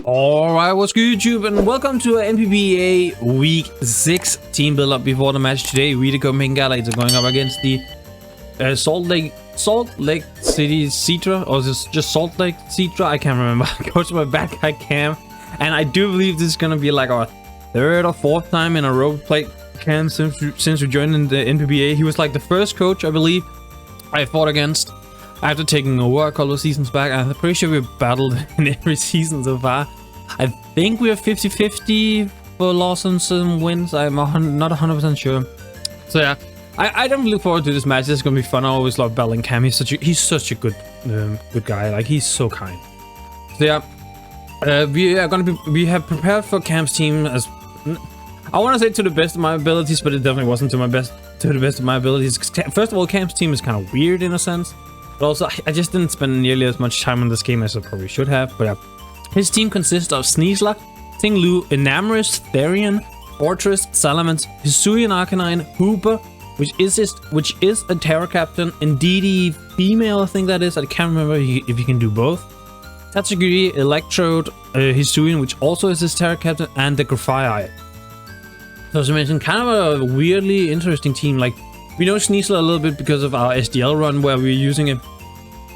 Alright, what's good YouTube, and welcome to NPBA Week 6 team build-up before the match today. We the PokemonScarlet are going up against the Salt Lake Seadra, or is this just Salt Lake Seadra? I can't remember. Go to my BadGuyCam, and I do believe this is gonna be like our third or fourth time in a row we played Cam since we joined in the NPBA. He was like the first coach, I believe, I fought against after taking over a couple of seasons back. I'm pretty sure we've battled in every season so far. I think we are 50-50 for losses and wins. I'm not 100% sure. So yeah, I don't look forward to this match. This is gonna be fun. I always love battling Cam. He's such a good guy. Like, he's so kind. So yeah, we have prepared for Cam's team as I want to say to the best of my abilities, but it definitely wasn't to the best of my abilities. First of all, Cam's team is kind of weird in a sense, but also I just didn't spend nearly as much time on this game as I probably should have. But yeah. His team consists of Sneasler, TING-LU, Enamorous, Therian, Fortress, Salamence, Hisuian Arcanine, Hooper, which is a Terra Captain, Indeedee female, I think that is. I can't remember if you can do both. Tatsugiri, Electrode, Hisuian, which also is his Terra Captain, and the Grafai. So as I mentioned, kind of a weirdly interesting team. Like, we know Sneasler a little bit because of our SDL run where we're using it.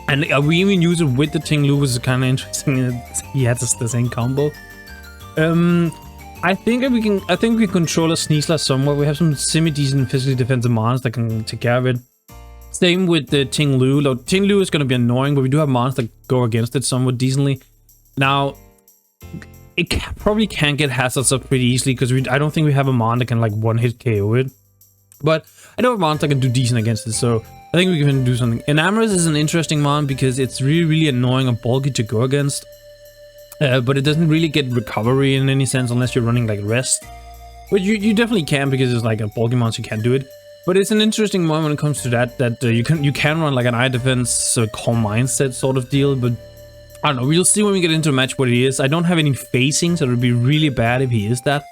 And we even use it with the Ting-Lu, which is kind of interesting. He has the same combo. I think we can control a Sneasler somewhat. We have some semi-decent physically defensive mons that can take care of it. Same with the Ting-Lu. Though Ting-Lu is going to be annoying, but we do have mons that go against it somewhat decently. Now, it probably can get hazards up pretty easily because I don't think we have a mon that can like one-hit KO it. But I know mons that can do decent against it, so I think we can do something. Enamorous is an interesting mon because it's really annoying and bulky to go against. But it doesn't really get recovery in any sense unless you're running like rest. But you definitely can because it's like a bulky mon, so you can't do it. But it's an interesting one when it comes to that you can run like an eye defense, calm mindset sort of deal. But I don't know, we'll see when we get into a match what he is. I don't have any facing, so it would be really bad if he is that.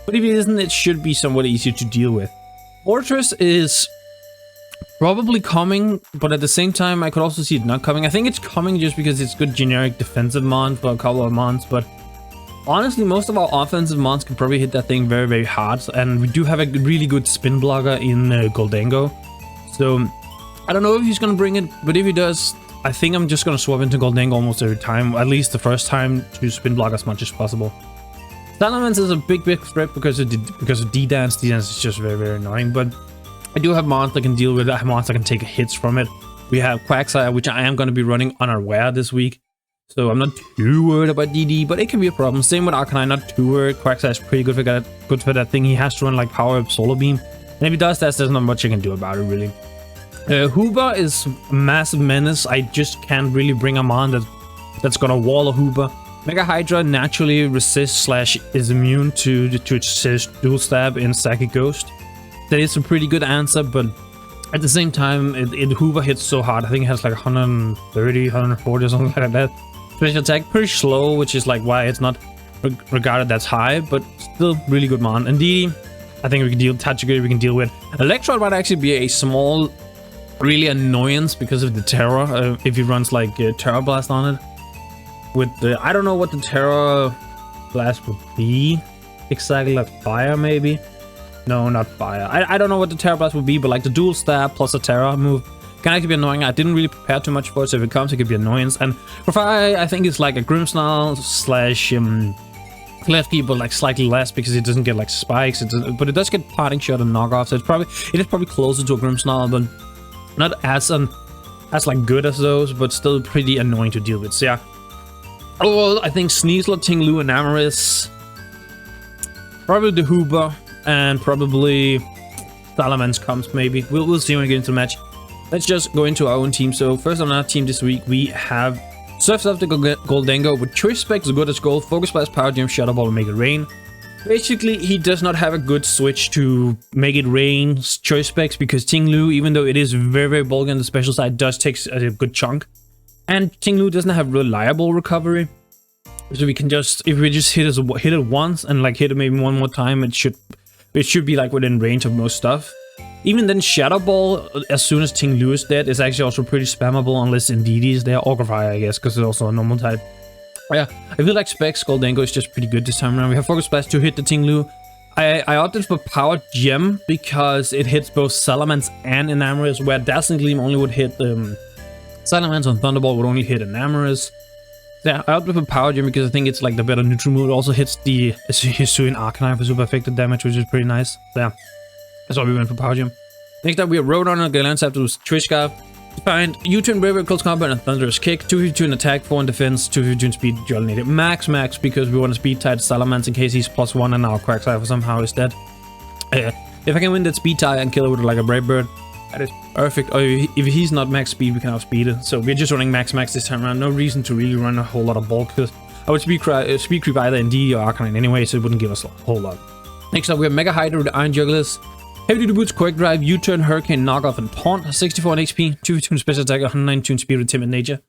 But if he isn't, it should be somewhat easier to deal with. Fortress is probably coming, but at the same time I could also see it not coming. I think it's coming just because it's good generic defensive mon for a couple of mons, but honestly most of our offensive mons can probably hit that thing very hard, and we do have a really good spin blocker in Gholdengo. So I don't know if he's gonna bring it, but if he does, I think I'm just gonna swap into Gholdengo almost every time, at least the first time, to spin block as much as possible. Salamence is a big threat because of D-Dance. D-Dance is just very annoying, but I do have mons that can deal with it. I have mons that can take hits from it. We have Quagsire, which I am going to be running unaware this week, so I'm not too worried about DD, but it can be a problem. Same with Arcanine, not too worried. Quagsire is pretty good for that thing. He has to run like Power Up Solar Beam, and if he does that, there's not much you can do about it really. Hooper is a massive menace. I just can't really bring a mon that's gonna wall a Hooper. Mega Hydra naturally resists / is immune to its dual stab in Psychic Ghost. That is a pretty good answer, but at the same time, Hoover hits so hard. I think it has like 130, 140 or something like that. Special attack, pretty slow, which is like why it's not regarded that's high, but still really good mon. Indeedee, I think we can deal Tatsugiri, we can deal with. Electrode might actually be a small, really annoyance because of the Terra, if he runs like Terra Blast on it. With the, I don't know what the Terra Blast would be exactly, like fire maybe. No, not fire. I don't know what the Terra Blast would be, but like the dual stab plus a Terra move can actually be annoying. I didn't really prepare too much for it, so if it comes, it could be annoyance. And Grafai, I think it's like a Grimmsnarl / Klefki, but like slightly less because it doesn't get like spikes. But it does get parting shot and knockoff, so it is probably closer to a Grimmsnarl, but not as like good as those, but still pretty annoying to deal with. So yeah. Oh, I think Sneasler, Ting-Lu, Enamorous, probably the Hooper, and probably Salamence comes maybe. We'll see when we get into the match. Let's just go into our own team. So first on our team this week, we have Surfs of the Gholdengo with Choice Specs, good as gold, Focus Blast, Power Gem, Shadow Ball, and Make It Rain. Basically, he does not have a good switch to Make It Rain Choice Specs because Ting-Lu, even though it is very bulky on the special side, does take a good chunk. And Ting-Lu doesn't have reliable recovery, so we can just, if we just hit it once and like hit it maybe one more time, it should be like within range of most stuff. Even then, Shadow Ball, as soon as Ting-Lu is dead, is actually also pretty spammable unless Indeedee is there, or Grafai, I guess, because it's also a normal type. Yeah, I feel like Scarlet&Violet is just pretty good this time around. We have Focus Splash to hit the TING-LU. I opted for Power Gem because it hits both Salamence and Enamorous, where Dazzling Gleam only would hit Salamence, and Thunderbolt would only hit Enamorous. Yeah, I opted for Power Gem because I think it's like the better neutral move. It also hits the Hisuian Arcanine for super effective damage, which is pretty nice. So yeah, that's why we went for Power Gem. Next up, we have Roadrunner, Galancept with Twitch Scarf. Find U-turn, Brave, Close Combat, and Thunderous Kick. 252 in attack, 4 in defense, 252 in speed, dual-native. Max, because we want to speed tie Salamence in case he's +1 and our Quagsire somehow is dead. If I can win that speed tie and kill it with like a Brave Bird, that is perfect. Or if he's not max speed, we can outspeed it. So we're just running max this time around. No reason to really run a whole lot of bulk, because I would speed creep either in D or Arcanine anyway, so it wouldn't give us a whole lot. Next up, we have Mega Hydra with Iron Jugglers. Heavy Duty Boots, Quick Drive, U-turn, Hurricane, Knockoff, and Taunt. 64 in HP, 252 in Special Attack, 192 in Speed with Timid Nature.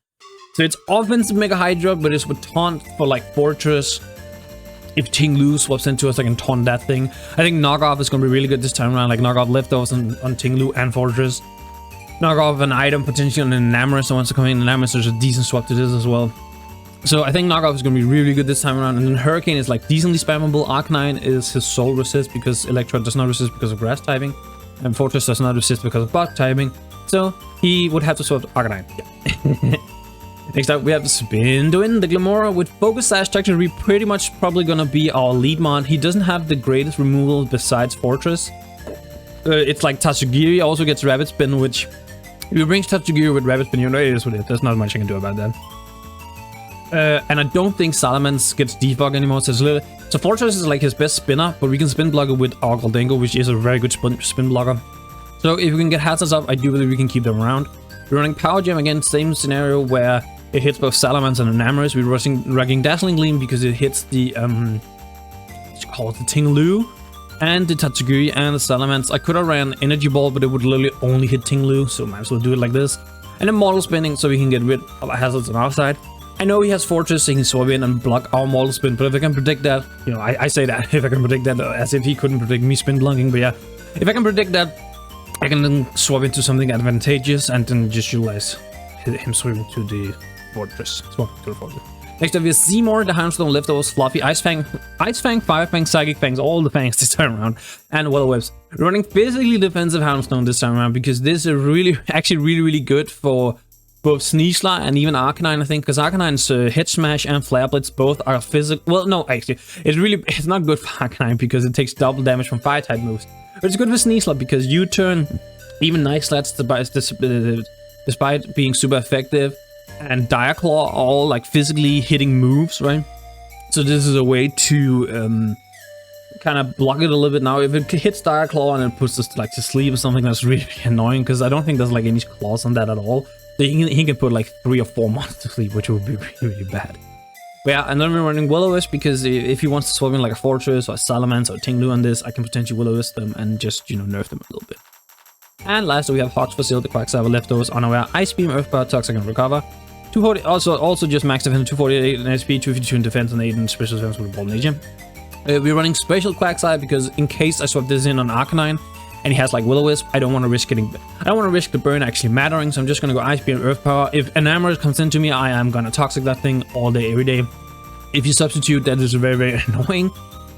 So it's offensive Mega Hydra, but it's with Taunt for like Fortress. If TING-LU swaps into us, I can taunt that thing. I think Knockoff is going to be really good this time around, like Knockoff leftovers on TING-LU and Fortress. Knockoff an item potentially on Enamorous, so once to come in Enamorous, there's a decent swap to this as well. So I think Knockoff is going to be really good this time around, and then Hurricane is like decently spammable. Arcanine is his sole resist because Electro does not resist because of grass typing, and Fortress does not resist because of bug typing, so he would have to swap Arcanine. Yeah. Next up, we have Spinduin, the Glamora with Focus Sash Trajectory, pretty much probably gonna be our lead mod. He doesn't have the greatest removal besides Fortress. It's like Tatsugiri also gets Rapid Spin, which if you bring Tatsugiri with Rapid Spin, you know it is what it is. There's not much I can do about that. And I don't think Salamence gets defog anymore, so Fortress is like his best spinner, but we can spin block it with our Gholdengo, which is a very good spin blocker. So if we can get Hazards up, I do believe we can keep them around. We're running Power Gem again, same scenario where it hits both Salamence and Enamorous. We're running Dazzling Gleam because it hits the what's it called, the TING-LU and the Tatsugiri and the Salamence. I could have ran Energy Ball, but it would literally only hit TING-LU, so might as well do it like this. And then Mortal Spinning so we can get rid of Hazards on our side. I know he has Fortress, so he can swap in and block our Mortal Spin, but if I can predict that, you know, I say that, if I can predict that as if he couldn't predict me spin blocking, but yeah, if I can predict that, I can then swap into something advantageous and then just utilize him swimming to the Fortress. Next up is Seymour, the Houndstone, Leftovers, Fluffy, Ice Fang, Fire Fang, Psychic Fangs, all the fangs this time around, and Will Whips. Running physically defensive Houndstone this time around because this is really good for both Sneasler and even Arcanine, I think, because Arcanine's Head Smash and Flare Blitz both are physical. Well, no, actually, it's not good for Arcanine because it takes double damage from fire type moves. But it's good for Sneasler because U-turn, even Night Slats, despite being super effective, and Dire Claw are all like physically hitting moves, right? So this is a way to kind of block it a little bit. Now, if it hits Dire Claw and it puts us like to sleep or something, that's really annoying because I don't think there's like any claws on that at all. So he can put like 3 or 4 months to sleep, which would be really bad. But yeah, and then we're running Will-O-Wisp because if he wants to swap in like a Fortress or a Salamence or TING-LU on this, I can potentially Will-O-Wisp them and just, you know, nerf them a little bit. And last, we have Hawks for Seal, the Quagsire, Leftovers, Unaware, Ice Beam, Earth Power, Toxic, and Recover. 240, also just max defense, 248 in SP, 252 in defense, and 8 in special defense with Ball Nature. We're running Special Quagsire because in case I swap this in on Arcanine, and he has like Will-O-Wisp, I don't want to risk the burn actually mattering, so I'm just gonna go Ice Beam, Earth Power. If Enamorous comes into me, I am gonna Toxic that thing all day, every day. If you substitute, that is very annoying,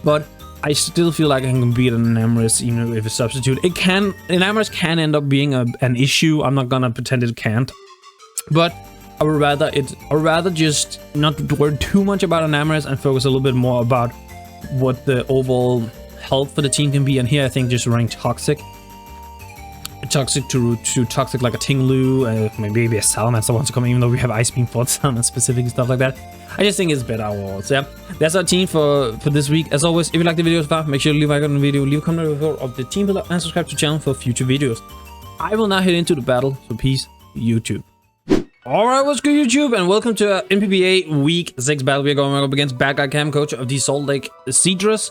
but I still feel like I can beat an Enamorous even if it's substitute. Enamorous can end up being an issue. I'm not gonna pretend it can't, but I would rather just not worry too much about Enamorous and focus a little bit more about what the overall health for the team can be. And here I think just running Toxic to Toxic like a TING-LU, maybe a Salamence that wants to come in, even though we have Ice Beam for Salamence specific and stuff like that. I just think it's better overall. So yeah, that's our team for this week. As always, if you like the video so far, make sure to leave a like on the video, leave a comment of the team below, and subscribe to the channel for future videos. I will now head into the battle, so peace, YouTube. Alright, what's good YouTube, and welcome to NPBA Week 6 battle. We're going up against BadGuyCam, coach of the Salt Lake Seadra.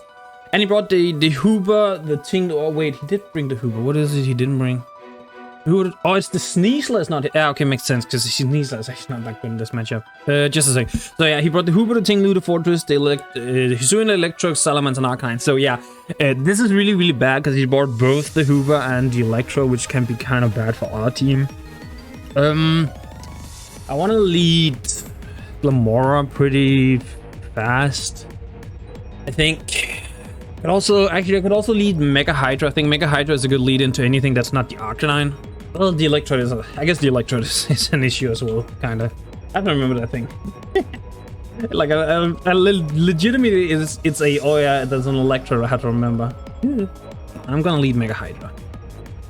And he brought the Hoover, the Ting-LU. Oh wait, he did bring the Hoover. What is it he didn't bring? Oh, it's the Sneasler. It's not. Yeah, okay, makes sense because Sneasler is actually not that good in this matchup. Just a sec. So yeah, he brought the Hoover, the Ting-LU, the Fortress, the Hisuian, Electro, Salamence, and Arcanine. So yeah, this is really bad because he brought both the Hoover and the Electro, which can be kind of bad for our team. I want to lead Glamora pretty fast. I think. I could also lead Mega Hydra. I think Mega Hydra is a good lead into anything that's not the Arcanine. Well, the Electrode is. I guess the Electrode is an issue as well, kinda. I don't remember that thing. Like a legitimately, it's a oh yeah, there's an Electrode I have to remember. I'm gonna lead Mega Hydra.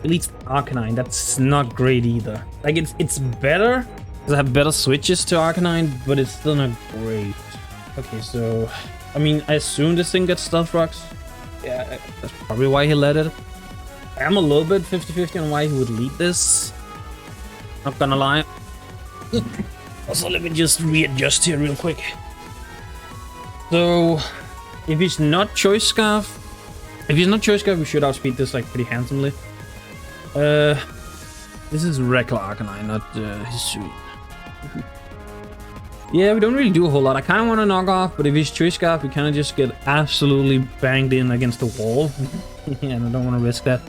It leads Arcanine. That's not great either. Like it's better because I have better switches to Arcanine, but it's still not great. Okay, so I mean, I assume this thing gets Stealth Rocks. Yeah, that's probably why he led it. I'm a little bit 50-50 on why he would lead this. Not gonna lie. Also, let me just readjust here real quick. So, if he's not Choice Scarf, we should outspeed this like pretty handsomely. This is regular Arcanine, not his suit. Yeah, we don't really do a whole lot. I kind of want to knock off, but if he's Choice Scarf, we kind of just get absolutely banged in against the wall. Yeah, and I don't want to risk that.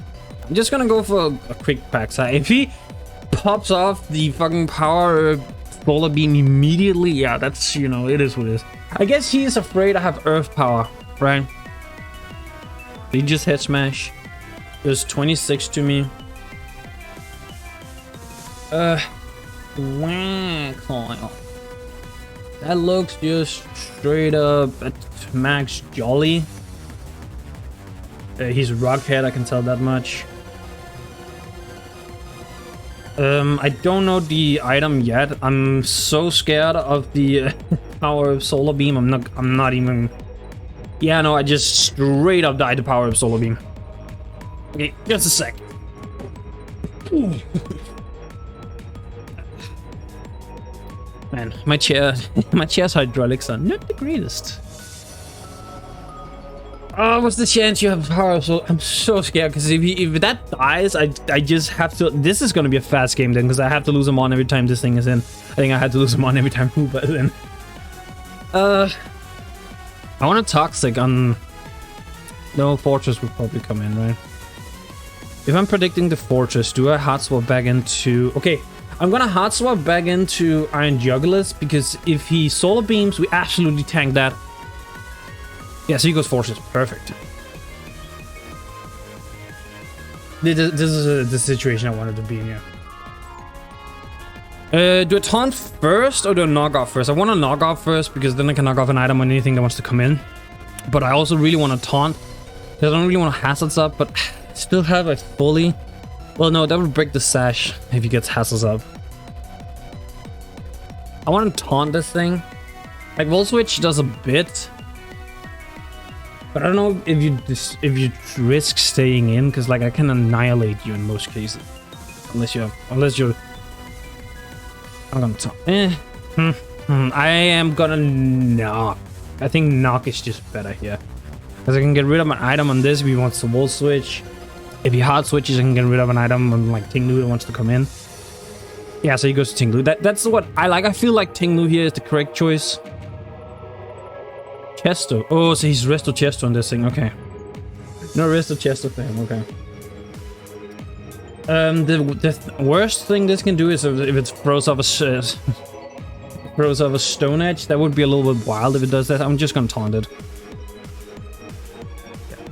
I'm just gonna go for a quick pack side. If he pops off the fucking power Solar Beam immediately, yeah, that's, you know, it is what it is. I guess he is afraid I have Earth Power, right? He just head smash. There's 26 to me. That looks just straight up at max jolly. He's Rockhead, I can tell that much. I don't know the item yet. I'm so scared of the power of Solar Beam. I'm not even. Yeah, no, I just straight up died to power of Solar Beam. Okay, just a sec. Man, my chair's hydraulics are not the greatest. Oh, what's the chance you have power? So I'm so scared because if that dies, I just have to. This is gonna be a fast game then because I have to lose him on every time this thing is in. I think I had to lose him on every time Hoopa is in. I want a Toxic on. No, Fortress would probably come in, right? If I'm predicting the Fortress, do I hard swap back into? Okay, I'm gonna hard swap back into Iron Jugulus because if he Solar Beams, we absolutely tank that. Yeah, so he goes Fortress. Perfect. This is the situation I wanted to be in here. Do I taunt first or do I knock off first? I want to knock off first because then I can knock off an item on anything that wants to come in. But I also really want to taunt because I don't really want to Hazards up, but still have a fully... Well, no, that would break the sash if he gets Hazards up. I want to taunt this thing. Like, Volt Switch does a bit. But I don't know if you risk staying in, because like I can annihilate you in most cases, unless you're. I'm gonna talk. I am gonna knock. I think knock is just better here, because I can get rid of an item on this if he wants to Volt Switch. If he hard switches, I can get rid of an item on like TING-LU that wants to come in. Yeah, so he goes to TING-LU. That's what I like. I feel like TING-LU here is the correct choice. Chesto. Oh, so he's Resto Chesto on this thing. Okay. No Resto Chesto for him. Okay. The worst thing this can do is if it throws off a Stone Edge. That would be a little bit wild if it does that. I'm just gonna taunt it.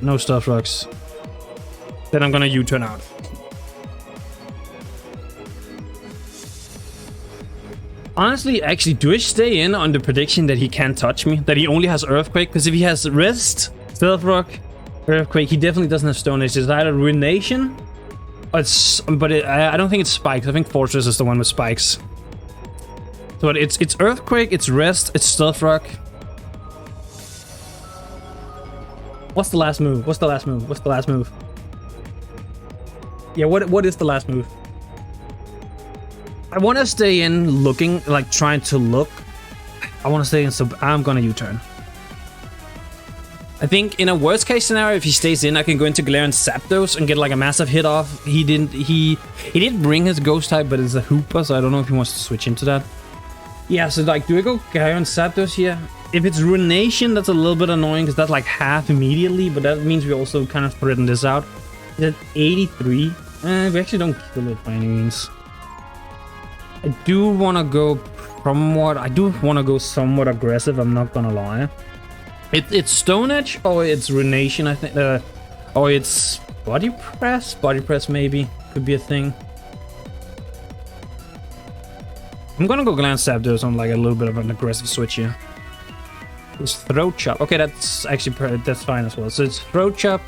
No Stealth Rocks. Then I'm gonna U-turn out. Honestly, actually, do I stay in on the prediction that he can't touch me? That he only has Earthquake? Because if he has Rest, Stealth Rock, Earthquake, he definitely doesn't have Stone Edge. It's either Ruination, or I don't think it's Spikes. I think Fortress is the one with Spikes. So it's Earthquake, it's Rest, it's Stealth Rock. What's the last move? What's the last move? What's the last move? Yeah, what is the last move? I want to stay in looking, like trying to look. I want to stay in, so I'm gonna U-turn. I think in a worst case scenario, if he stays in, I can go into Galarian Zapdos and get like a massive hit off. He did bring his Ghost type, but it's a Hoopa, so I don't know if he wants to switch into that. Yeah, so like, do I go Galarian Zapdos here? If it's Ruination, that's a little bit annoying because that's like half immediately, but that means we also kind of threaten this out. Is it 83? We actually don't kill it by any means. I do want to go somewhat... I do want to go somewhat aggressive, I'm not gonna lie. It's Stone Edge, or it's Ruination, I think. Or it's Body Press? Body Press, maybe. Could be a thing. I'm gonna go Glance Zapdos on like a little bit of an aggressive switch here. It's Throat Chop. Okay, that's actually that's fine as well. So it's Throat Chop.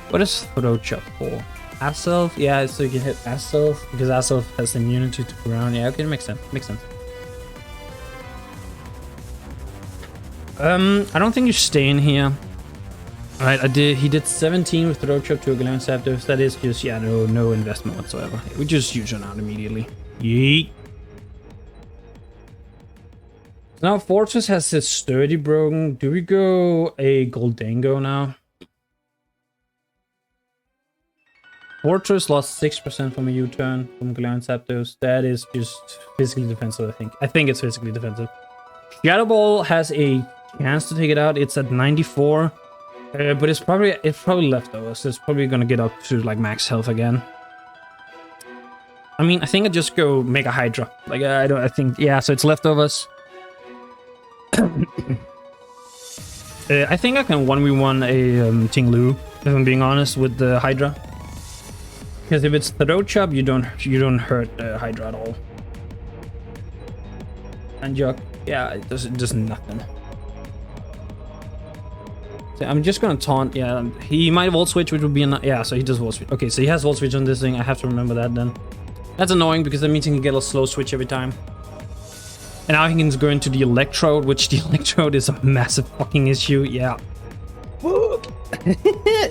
What is Throat Chop for? Aself? Yeah, so you can hit Aself because Aself has immunity to ground. Yeah, okay, makes sense. Makes sense. I don't think you stay in here. Alright, he did 17 with Throat Chop to a Glance Zapdos. That is just, yeah, no investment whatsoever. We just use it out immediately. Yeet. Now Fortress has his Sturdy broken. Do we go a Goldango now? Fortress lost 6% from a U-turn from Glance Zapdos. That is just physically defensive, I think. I think it's physically defensive. Shadow Ball has a chance to take it out. It's at 94. But it's probably leftovers. So it's probably gonna get up to like max health again. I mean, I think I just go Mega Hydra. Like I think, yeah, so it's leftovers. I think I can 1v1 a Ting-Lu, if I'm being honest, with the Hydra. Because if it's Throat Chop, you don't hurt Hydra at all. And Juck, yeah, it does nothing. So I'm just gonna taunt. Yeah, he might Volt Switch, which would be yeah. So he does Volt Switch. Okay, so he has Volt Switch on this thing. I have to remember that then. That's annoying because that means he can get a slow switch every time. And now he can go into the Electrode, which the Electrode is a massive fucking issue. Yeah.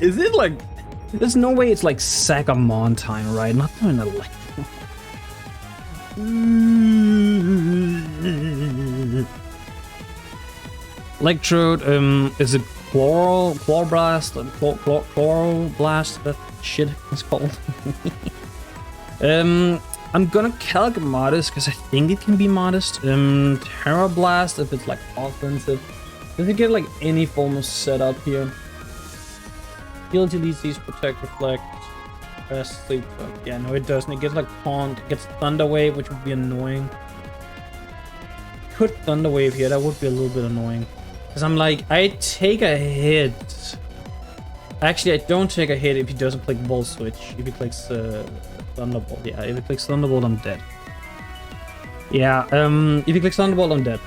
Is it like... There's no way it's like Sagamon time, right? Not doing Electrode. Electrode is a Chloroblast, that shit is called. I'm gonna Calc Modest because I think it can be modest. Terra Blast if it's like offensive. Does it get like any form of setup here? Heal to these, Protect, Reflect, Rest, Sleep. Yeah, no, it doesn't. It gets like Taunt, it gets Thunder Wave, which would be annoying. Could Thunder Wave here, that would be a little bit annoying. Because I'm like, I take a hit. Actually, I don't take a hit if he doesn't click Volt Switch. If he clicks Thunderbolt, yeah, if he clicks Thunderbolt, I'm dead. Yeah, if he clicks Thunderbolt, I'm dead.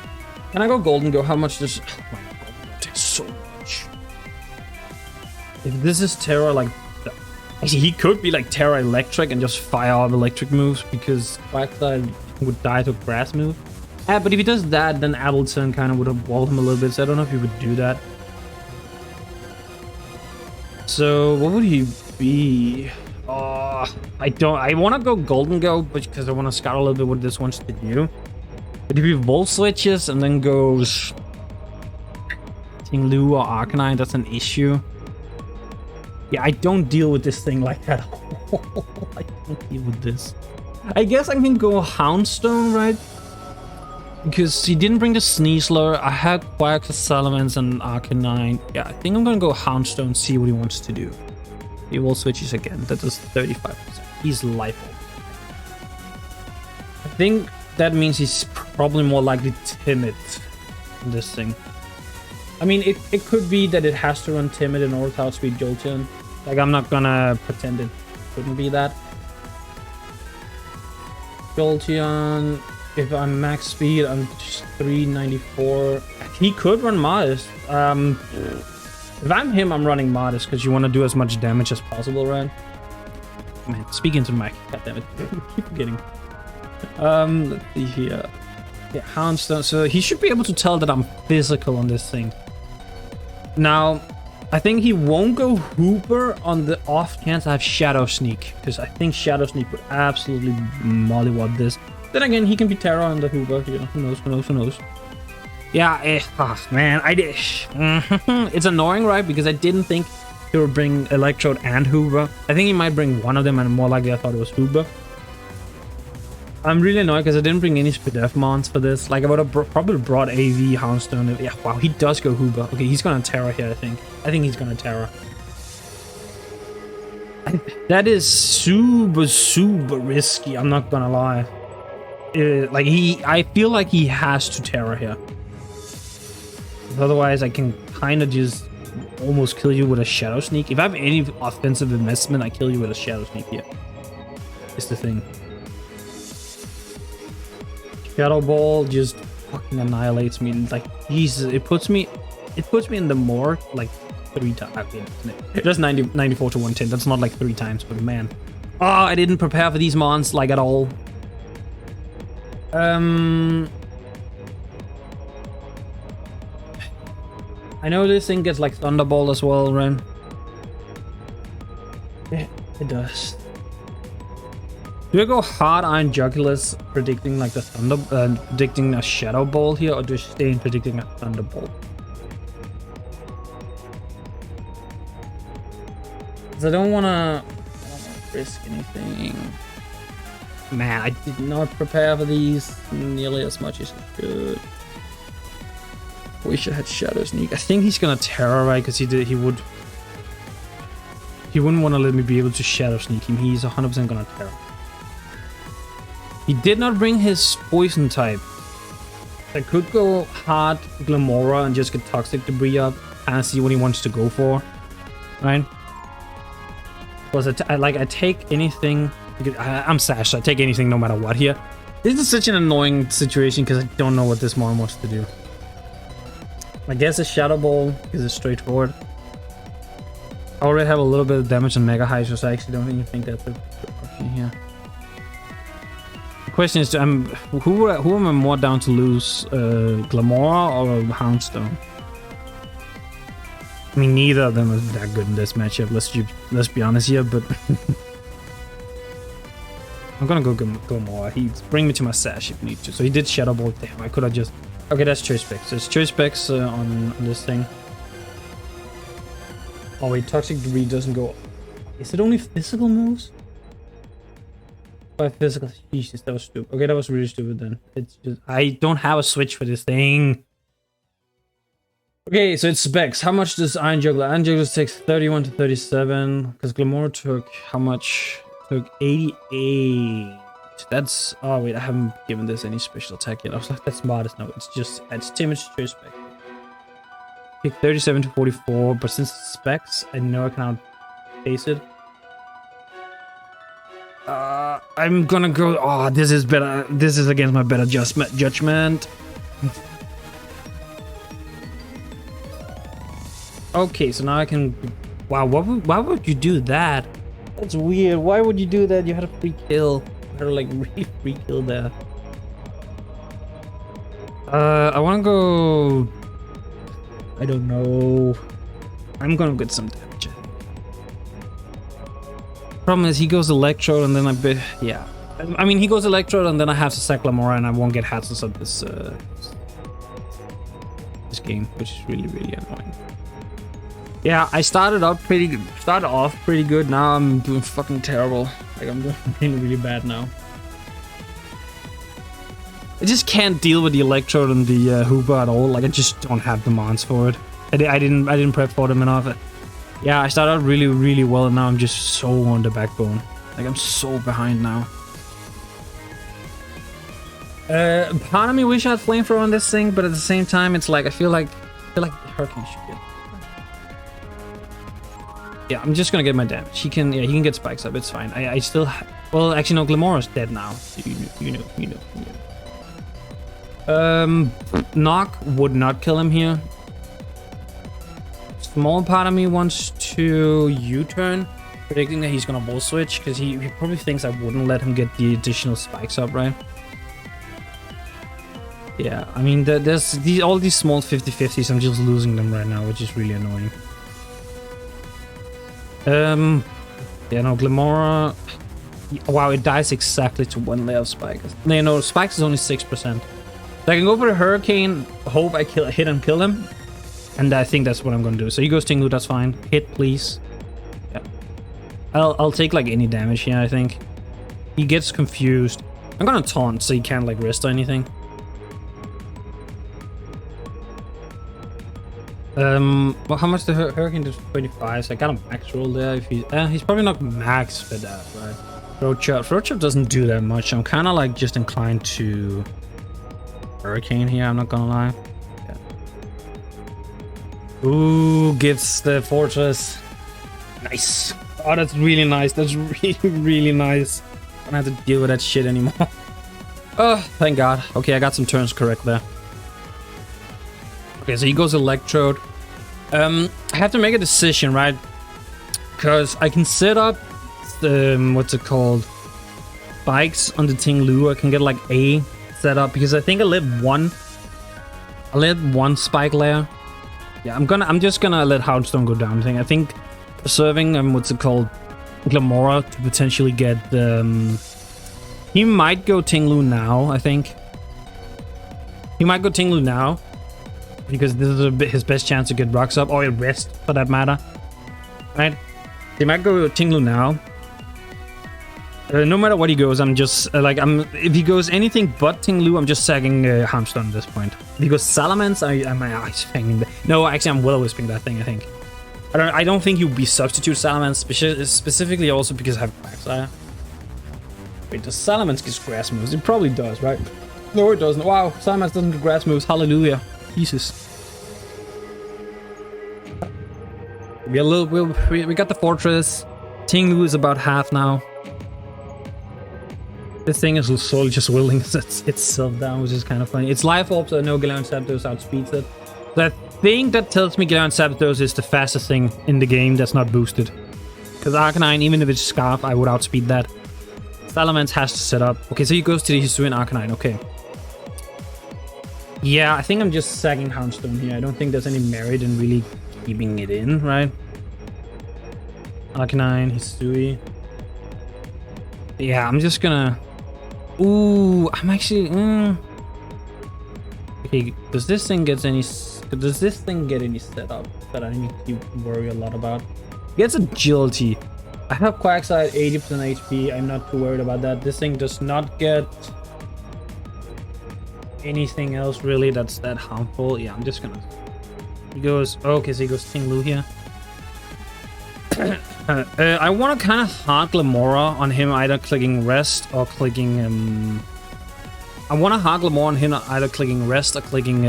Can I go Golden Go? How much does... Oh my god, that takes so much. If this is Terra, like... Actually, he could be like Terra Electric and just fire off electric moves because Quagsire would die to a grass move. But if he does that, then Ableton kind of would have walled him a little bit, so I don't know if he would do that. So, what would he be? I want to go Golden Go, but because I want to scout a little bit what this wants to do. But if he Volt Switches and then goes Ting-Lu or Arcanine, that's an issue. Yeah, I don't deal with this thing like that. I don't deal with this. I guess I can go Houndstone, right? Because he didn't bring the Sneasler. I had Quaxar, Salamence, and Arcanine. Yeah, I think I'm gonna go Houndstone, see what he wants to do. He will switches again. That does 35%. He's life. I think that means he's probably more likely timid in this thing. I mean, it could be that it has to run timid in order to outspeed Jolteon. Like, I'm not gonna pretend it couldn't be that. Jolteon... If I'm max speed, I'm just 394. He could run Modest. If I'm him, I'm running Modest because you want to do as much damage as possible, right? Man, speaking to the mic. God damn it. Keep forgetting. Let's see here. Yeah, Houndstone. So he should be able to tell that I'm physical on this thing. Now, I think he won't go Hooper on the off chance I have Shadow Sneak because I think Shadow Sneak would absolutely mollywop this. Then again, he can be Terra on the Hoover. You know, who knows, who knows, who knows. Yeah, man, I did. It's annoying, right? Because I didn't think he would bring Electrode and Hoover. I think he might bring one of them, and more likely I thought it was Hoover. I'm really annoyed because I didn't bring any Spadef mons for this. Like, I would have probably brought AV, Houndstone. Yeah, wow, he does go Hoover. Okay, he's gonna Terra here, I think. I think he's gonna Terra. That is super, super risky. I'm not gonna lie. like I feel like he has to Terror here. Otherwise, I can kind of just almost kill you with a Shadow Sneak. If I have any offensive investment, I kill you with a Shadow Sneak here. It's the thing. Shadow Ball just fucking annihilates me. Like, Jesus, it puts me in the morgue like 3 times. Okay, just 94 to 110. That's not like 3 times, but man. Oh, I didn't prepare for these mons like at all. I know this thing gets like Thunderbolt as well, right? Yeah, it does. Do I go hard Iron Jugulus predicting like the predicting a Shadow Ball here, or do I stay in predicting a Thunderbolt? Because I don't wanna risk anything. Man, I did not prepare for these nearly as much as I should. Wish I had Shadow Sneak. I think he's gonna Terror, right? Because he wouldn't want to let me be able to Shadow Sneak him. He's 100% gonna Terror. He did not bring his Poison type. I could go hard Glamora and just get Toxic Debris up and see what he wants to go for, right? Because I take anything. I'm Sash, so I take anything no matter what here. This is such an annoying situation because I don't know what this Mon wants to do. I guess a Shadow Ball because it's straightforward. I already have a little bit of damage on Mega High, so I actually don't even think that's a good option here. The question is, who am I more down to lose, Glamora or Houndstone? I mean, neither of them is that good in this matchup. Let's be honest here, but I'm gonna go Glamora. He's bring me to my Sash if you need to. So he did Shadow Ball. Damn, I could have just. Okay, that's choice specs. There's choice specs on this thing. Oh wait, Toxic Debris doesn't go. Is it only physical moves? By physical, Jesus, that was stupid. Okay, that was really stupid then. It's just I don't have a switch for this thing. Okay, so it's specs. How much does Iron Juggler? Iron Juggler takes 31 to 37. Because Glamora took how much? Took 88. That's oh wait, I haven't given this any special attack yet. I was like, that's smartest. No, it's damage choice spec. Pick 37 to 44, but since it's specs, I know I cannot face it. I'm gonna go. Oh, this is better. This is against my better judgment. Okay, so now I can. Wow, why would you do that? That's weird. Why would you do that? You had a free kill. Or like really free kill there. I want to go. I don't know. I'm gonna get some damage. Problem is he goes Electrode and then yeah. I mean he goes Electrode and then I have to sack Glamora and I won't get Hatsels up this game, which is really annoying. Yeah, I started off pretty good. Now I'm doing fucking terrible. Like I'm doing really bad now. I just can't deal with the Electrode and the Hooper at all. Like I just don't have the mons for it. I didn't prep for them enough. Yeah, I started out really well and now I'm just so on the backbone. Like I'm so behind now. Part of me wish I had Flamethrower on this thing, but at the same time it's like I feel like Hurricane should get. Yeah, I'm just gonna get my damage. He can get spikes up. It's fine. I still. Well, actually, no. Glamora's dead now. You know. Knock would not kill him here. Small part of me wants to U-turn, predicting that he's gonna bull switch because he probably thinks I wouldn't let him get the additional spikes up, right? Yeah, I mean, there's all these small 50-50s. I'm just losing them right now, which is really annoying. Yeah, no, Glamora. Wow, it dies exactly to 1 layer of spikes. No, spikes is only 6%. So I can go for the Hurricane, hope I hit and kill him, and I think that's what I'm gonna do. So he goes Ting-Lu, that's fine. Hit, please. Yeah, I'll take like any damage here. I think he gets confused. I'm gonna taunt so he can't like rest or anything. Well, how much the Hurricane does? 25, so I got a max roll there. If he's probably not max for that, right? Roach doesn't do that much. I'm kind of like just inclined to Hurricane here, I'm not gonna lie. Yeah. Ooh, gets the fortress. Nice. Oh, that's really nice. That's really, really nice. I don't have to deal with that shit anymore. Oh, thank God. Okay, I got some turns correct there. Okay, so he goes Electrode. I have to make a decision, right? Because I can set up the, what's it called? Spikes on the Ting-Lu. I can get like A set up because I think I lit one spike layer. Yeah, I'm just gonna let Houndstone go down. I think preserving what's it called? Glamora to potentially get he might go Ting-Lu now, I think. He might go Ting-Lu now. Because this is his best chance to get rocks up. Or rest, for that matter. Right? He might go Ting-Lu now. No matter what he goes, I'm just... if he goes anything but Ting-Lu, I'm just sagging Harmstone at this point. If he goes Salamence, I'm ice fanging. No, actually, I'm will-wisping that thing, I think. I don't think he would be substitute Salamence, specifically also because I have Quagsire. Wait, does Salamence get grass moves? It probably does, right? No, it doesn't. Wow, Salamence doesn't get grass moves. Hallelujah. Jesus. We got the fortress. Ting-Lu is about half now. This thing is slowly just willing itself down, which is kind of funny. It's Life Orb, so I know Galarian Zapdos outspeeds it. So I think that tells me Galarian Zapdos is the fastest thing in the game that's not boosted. Because Arcanine, even if it's Scarf, I would outspeed that. Salamence has to set up. Okay, so he goes to the Hisuian Arcanine. Okay. Yeah, I think I'm just sagging Houndstone here. I don't think there's any merit in really keeping it in, right? Arcanine, Hisui. Yeah, I'm just gonna... Ooh, I'm actually... Okay, does this thing get any setup that I need to worry a lot about? It gets Agility. I have Quagsire at 80% HP. I'm not too worried about that. This thing does not get anything else really that's that harmful. Yeah, I'm just gonna... He goes... Okay, so he goes Ting-Lu here. I want to kind of hard Glamora on him, either clicking Rest or clicking... I want to hard Glamora on him, either clicking Rest or clicking...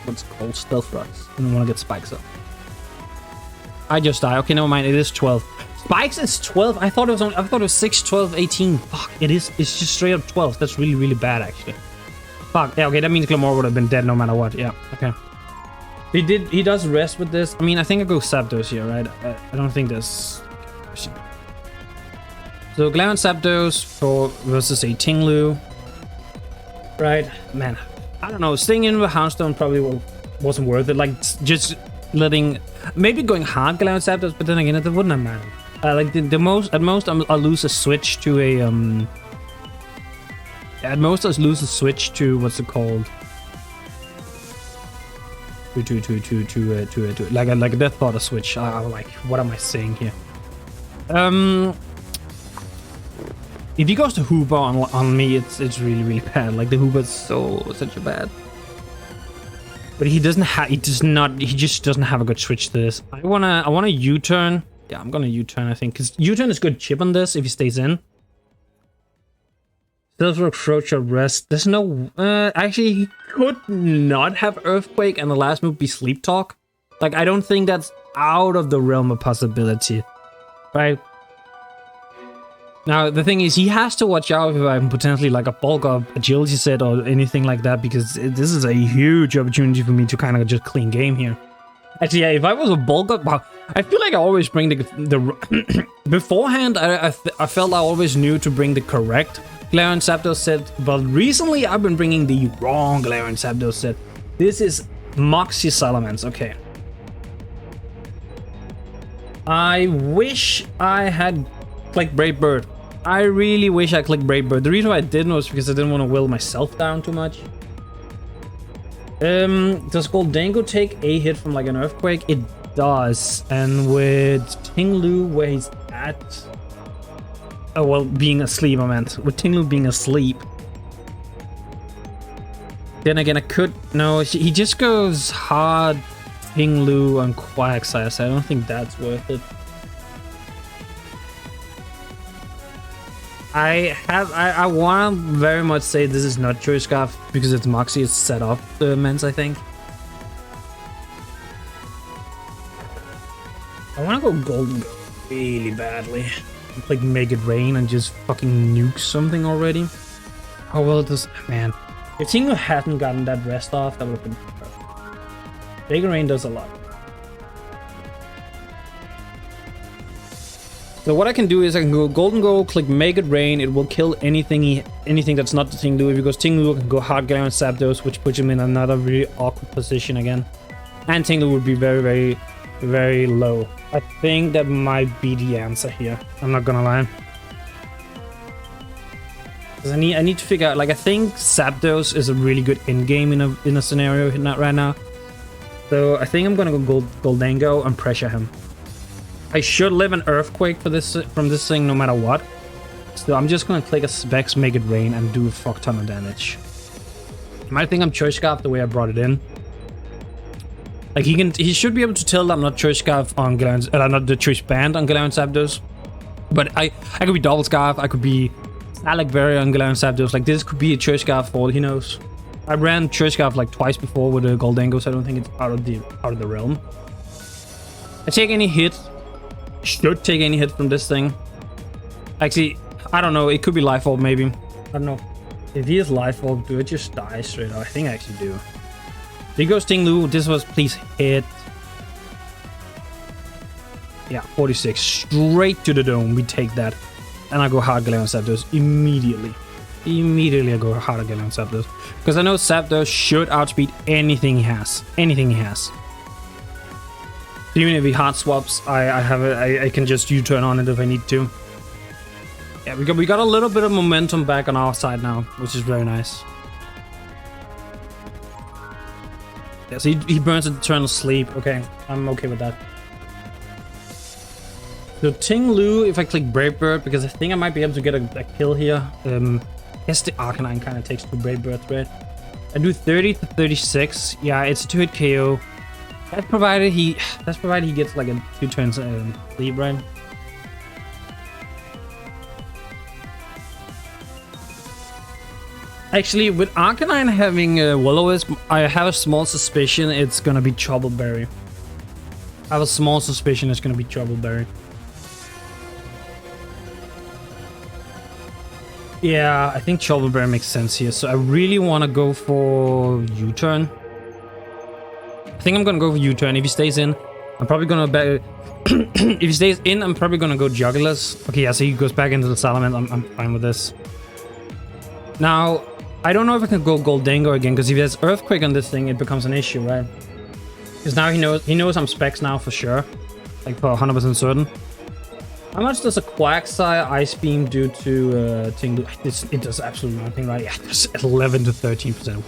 what's it called? Stealth Rocks. I want to get Spikes up. I just die. Okay, never mind. It is 12. Spikes is 12? I thought it was 6, 12, 18. Fuck, it is. It's just straight up 12. That's really, really bad, actually. Fuck. Yeah, okay, that means Glamora would have been dead no matter what. Yeah, okay. He does Rest with this. I mean, I think I go Zapdos here, right? I don't think there's... So, Galarian Zapdos versus a Ting-Lu. Right? Man, I don't know. Staying in with Houndstone probably wasn't worth it. Like, just letting... Maybe going hard Galarian Zapdos, but then again, it wouldn't have mattered. Like, at most, I'll lose a switch to a... At most, I'll lose a switch to... What's it called? To like a Death Thought switch. Like, what am I saying here? If he goes to Hooper on me, it's really, really bad. Like, the Hooper's such a bad. But he just doesn't have a good switch to this. I wanna U-turn. Yeah, I'm gonna U-turn, I think, because U-turn is good chip on this if he stays in. Silver Approach or Rest. There's no... actually, he could not have Earthquake and the last move be Sleep Talk. Like, I don't think that's out of the realm of possibility. Right? Now, the thing is, he has to watch out if I'm potentially like a bulk of Agility set or anything like that, because this is a huge opportunity for me to kind of just clean game here. Actually, yeah, if I was a bulk up... Wow, I feel like I always bring the beforehand, I felt I always knew to bring the correct Galarian Zapdos set, but recently I've been bringing the wrong Galarian Zapdos set. This is Moxie Salamence. Okay. I wish I had clicked Brave Bird. I really wish I clicked Brave Bird. The reason why I didn't was because I didn't want to will myself down too much. Does Goldango take a hit from like an Earthquake? It does. And with Ting-Lu where he's at... Oh, well, being asleep, I meant. With Ting-Lu being asleep. Then again, I could... No, he just goes hard Ting-Lu on Quagsire, so I don't think that's worth it. I want to very much say this is not Choice Scarf because it's Moxie. It's set up the Mens, I think. I want to go Golden Go really badly. Like make it rain and just fucking nuke something already. Oh well, it does. Man, if Ting-LU hadn't gotten that rest off, that would have been perfect. Make it rain does a lot. So what I can do is I can go Golden Go, click Make It Rain. It will kill anything that's not the Ting-LU. If it goes Ting-LU, I can go Hard Glare and Zapdos, which puts him in another really awkward position again. And Ting-LU would be very, very, very low. I think that might be the answer here. I'm not gonna lie. Because I need to figure out, like, I think Zapdos is a really good end game in a scenario right now. So I think I'm gonna go Goldango and pressure him. I should live an Earthquake for this from this thing no matter what. So I'm just gonna click a Specs, Make It Rain, and do a fuck ton of damage. You might think I'm Choice Scarf the way I brought it in. Like he should be able to tell that I'm not Choice Scarf on Galarian, not the Choice Band on Galarian Zapdos. But I could be Double Scarf, I could be Alec Berry on Galarian Zapdos. Like this could be a Choice Scarf for all he knows. I ran Choice Scarf like twice before with a Goldango, so I don't think it's out of the realm. I take any hit. Should take any hit from this thing. Actually, I don't know. It could be Life Orb, maybe. I don't know. If he is Life Orb, do it just die straight up? I think I actually do. There goes Ting-LU. This was please hit. Yeah, 46. Straight to the dome. We take that. And I go hard Galarian Zapdos immediately. Immediately I go hard Galarian Zapdos. Because I know Zapdos should outspeed anything he has. Anything he has. Even if he hard swaps, I can just U-turn on it if I need to. Yeah, we got a little bit of momentum back on our side now, which is very nice. Yeah, so he burns Eternal Sleep. Okay, I'm okay with that. So Ting-LU, if I click Brave Bird, because I think I might be able to get a kill here. Yes, the Arcanine kind of takes 2 Brave Birds, right? I do 30 to 36. Yeah, it's a 2-hit KO. That's provided he gets like a 2 turns sleep, right? Actually, with Arcanine having Will-O-Wisp, I have a small suspicion it's gonna be Trouble Berry. I have a small suspicion it's gonna be Trouble Berry. Yeah, I think Trouble Berry makes sense here. So I really want to go for U-turn. I think I'm gonna go for U-turn. If he stays in, I'm probably gonna if he stays in, I'm probably gonna go Jugglers. Okay, yeah, so he goes back into the Salamence. I'm fine with this. Now, I don't know if I can go Goldango again, because if he has Earthquake on this thing, it becomes an issue, right? Because now he knows I'm Specs now for sure. Like for 100% certain. How much does a Quagsire Ice Beam do to Ting-LU? It does absolutely nothing, right? Yeah, it's 11 to 13%.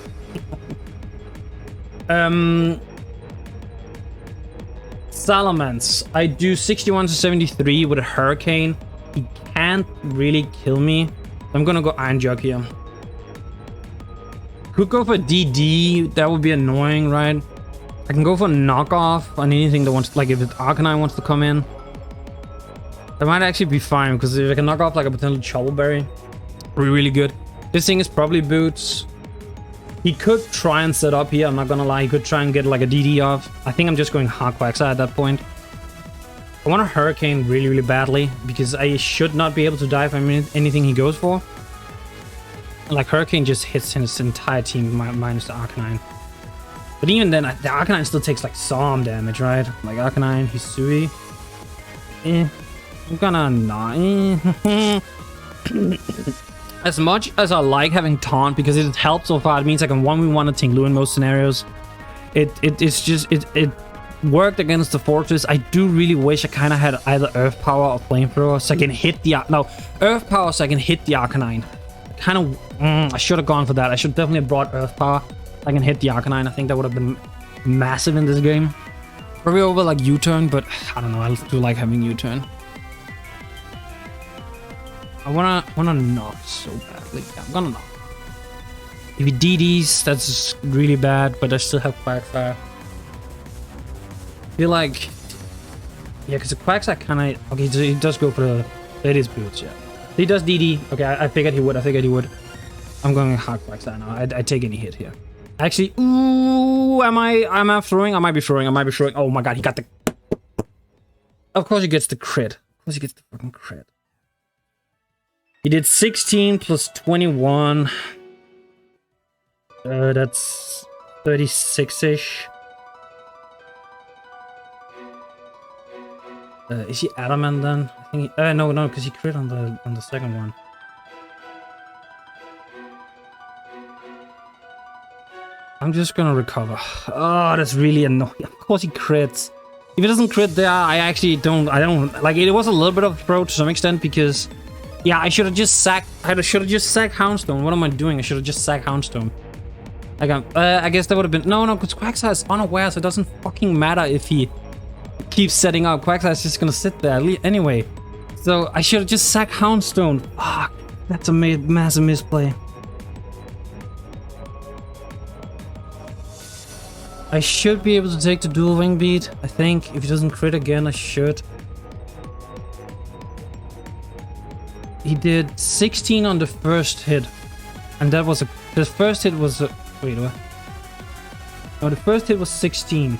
Salamence. I do 61 to 73 with a Hurricane. He can't really kill me. I'm gonna go Iron Jug here. Could go for DD. That would be annoying, right? I can go for knockoff on anything that wants, like if Arcanine wants to come in. That might actually be fine, because if I can knock off like a potential Trouble Berry, it'd be really good. This thing is probably Boots. He could try and set up here, I'm not gonna lie. He could try and get like a DD off. I think I'm just going hard Quagsire at that point. I want a Hurricane really, really badly, because I should not be able to die from anything he goes for. Like Hurricane just hits his entire team minus the Arcanine. But even then, the Arcanine still takes like some damage, right? Like Arcanine, Hisui. I'm gonna not. As much as I like having Taunt, because it helps so far, it means I can 1v1 a Ting-LU in most scenarios. It worked against the Fortress. I do really wish I kind of had either Earth Power or Flamethrower, so I can hit the Earth Power, so I can hit the Arcanine. Kind of, I should have gone for that. I should definitely have brought Earth Power. I can hit the Arcanine. I think that would have been massive in this game. Probably over like U-turn, but I don't know. I do like having U-turn. I wanna knock so badly. Yeah, I'm gonna knock. If he DDs, that's really bad, but I still have Quagsire. I feel like, yeah, because the Quagsire kind of, okay, so he does go for the, it is Boots, yeah. He does DD. Okay, I figured he would. I'm going hard Quagsire now. I take any hit here. Actually, ooh, am I throwing? I might be throwing. Oh my god, he got the... Of course he gets the crit. Of course he gets the fucking crit. He did 16 plus 21. That's 36-ish. Is he adamant then? I think he, no, because he crit on the second one. I'm just gonna recover. Oh, that's really annoying. Of course he crits. If he doesn't crit there, I don't like it. Was a little bit of a throw to some extent because, yeah, I should have just sacked. I should have just sacked Houndstone. What am I doing? I should have just sacked Houndstone. Like, I guess that would have been no, because Quagsire is unaware, so it doesn't fucking matter if he keeps setting up. Quagsire is just gonna sit there anyway. So I should have just sacked Houndstone. Fuck, that's a massive misplay. I should be able to take the dual wing beat. I think if he doesn't crit again, I should. He did 16 on the first hit, and that was the first hit was wait, what? No, the first hit was 16.